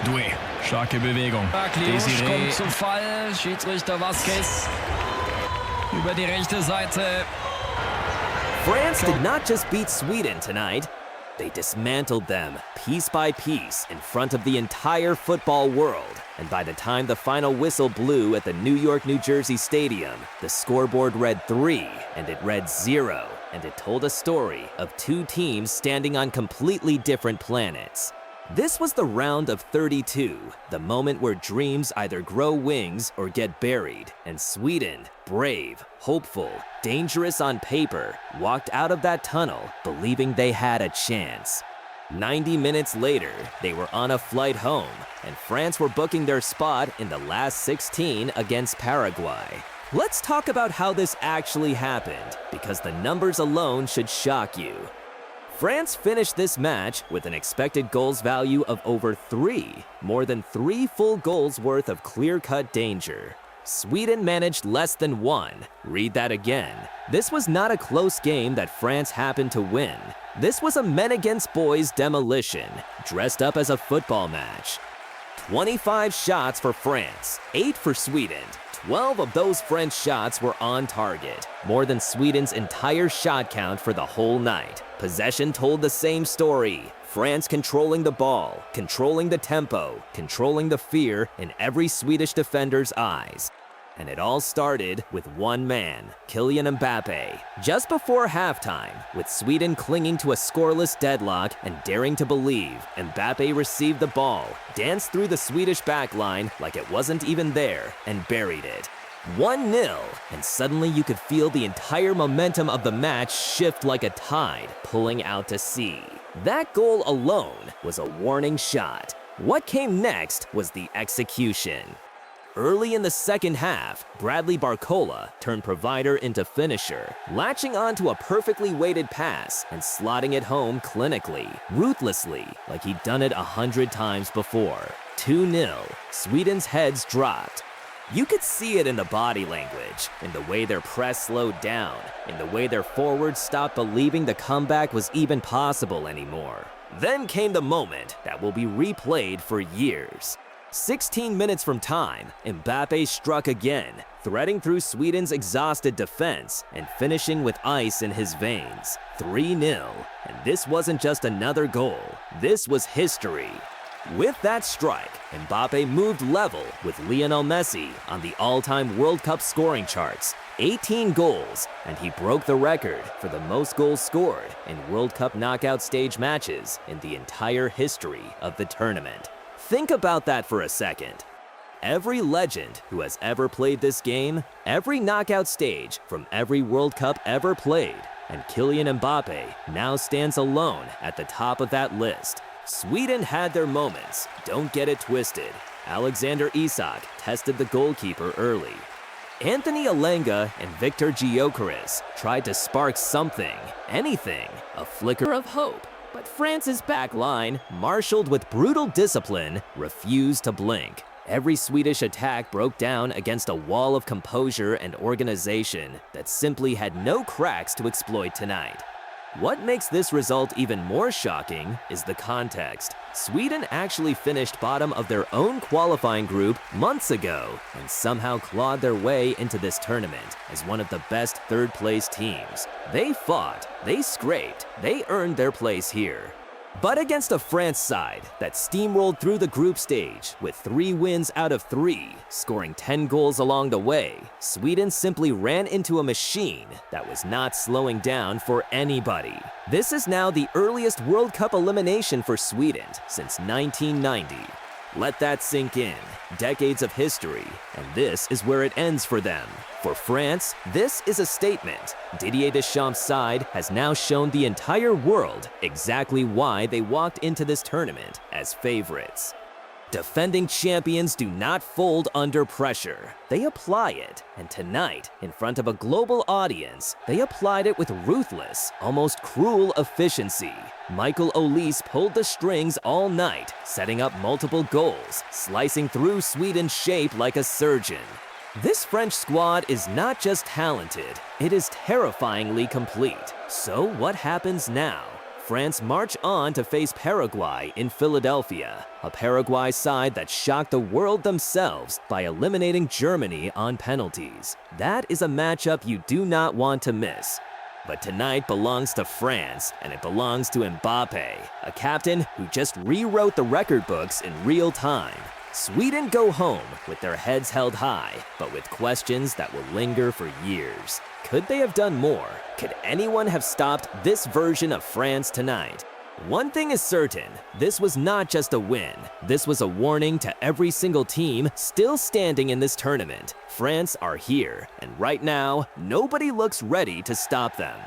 Doué, starke Bewegung. Desiree kommt zu Fall. Schiedsrichter Vasquez über die rechte Seite. France did not just beat Sweden tonight, they dismantled them piece by piece in front of the entire football world. And by the time the final whistle blew at the New York, New Jersey Stadium, the scoreboard read 3 and it read 0, and it told a story of two teams standing on completely different planets. This was the round of 32, the moment where dreams either grow wings or get buried, and Sweden, brave, hopeful, dangerous on paper, walked out of that tunnel believing they had a chance. 90 minutes later, they were on a flight home, and France were booking their spot in the last 16 against Paraguay. Let's talk about how this actually happened, because the numbers alone should shock you. France finished this match with an expected goals value of over 3, more than 3 full goals worth of clear-cut danger. Sweden managed less than 1. Read that again. This was not a close game that France happened to win. This was a men-against-boys demolition, dressed up as a football match. 25 shots for France, 8 for Sweden. 12 of those French shots were on target, more than Sweden's entire shot count for the whole night. Possession told the same story. France controlling the ball, controlling the tempo, controlling the fear in every Swedish defender's eyes. And it all started with one man, Kylian Mbappé. Just before halftime, with Sweden clinging to a scoreless deadlock and daring to believe, Mbappé received the ball, danced through the Swedish backline like it wasn't even there, and buried it. 1-0, and suddenly you could feel the entire momentum of the match shift like a tide, pulling out to sea. That goal alone was a warning shot. What came next was the execution. Early in the second half, Bradley Barcola turned provider into finisher, latching onto a perfectly weighted pass and slotting it home clinically, ruthlessly, like he'd done it 100 times before. 2-0, Sweden's heads dropped. You could see it in the body language, in the way their press slowed down, in the way their forwards stopped believing the comeback was even possible anymore. Then came the moment that will be replayed for years. 16 minutes from time, Mbappé struck again, threading through Sweden's exhausted defense and finishing with ice in his veins. 3-0, and this wasn't just another goal, this was history. With that strike, Mbappé moved level with Lionel Messi on the all-time World Cup scoring charts, 18 goals, and he broke the record for the most goals scored in World Cup knockout stage matches in the entire history of the tournament. Think about that for a second. Every legend who has ever played this game, every knockout stage from every World Cup ever played, and Kylian Mbappé now stands alone at the top of that list. Sweden had their moments, don't get it twisted. Alexander Isak tested the goalkeeper early. Anthony Elanga and Viktor Gyökeres tried to spark something, anything, a flicker of hope. But France's back line, marshaled with brutal discipline, refused to blink. Every Swedish attack broke down against a wall of composure and organization that simply had no cracks to exploit tonight. What makes this result even more shocking is the context. Sweden actually finished bottom of their own qualifying group months ago and somehow clawed their way into this tournament as one of the best third-place teams. They fought, they scraped, they earned their place here. But against a France side that steamrolled through the group stage with 3 wins out of 3, scoring 10 goals along the way, Sweden simply ran into a machine that was not slowing down for anybody. This is now the earliest World Cup elimination for Sweden since 1990. Let that sink in. Decades of history, and this is where it ends for them. For France, this is a statement. Didier Deschamps' side has now shown the entire world exactly why they walked into this tournament as favorites. Defending champions do not fold under pressure. They apply it, and tonight, in front of a global audience, they applied it with ruthless, almost cruel efficiency. Michael Olise pulled the strings all night, setting up multiple goals, slicing through Sweden's shape like a surgeon. This French squad is not just talented, it is terrifyingly complete. So what happens now? France march on to face Paraguay in Philadelphia, a Paraguay side that shocked the world themselves by eliminating Germany on penalties. That is a matchup you do not want to miss. But tonight belongs to France, and it belongs to Mbappe, a captain who just rewrote the record books in real time. Sweden go home with their heads held high, but with questions that will linger for years. Could they have done more? Could anyone have stopped this version of France tonight? One thing is certain, this was not just a win. This was a warning to every single team still standing in this tournament. France are here, and right now, nobody looks ready to stop them.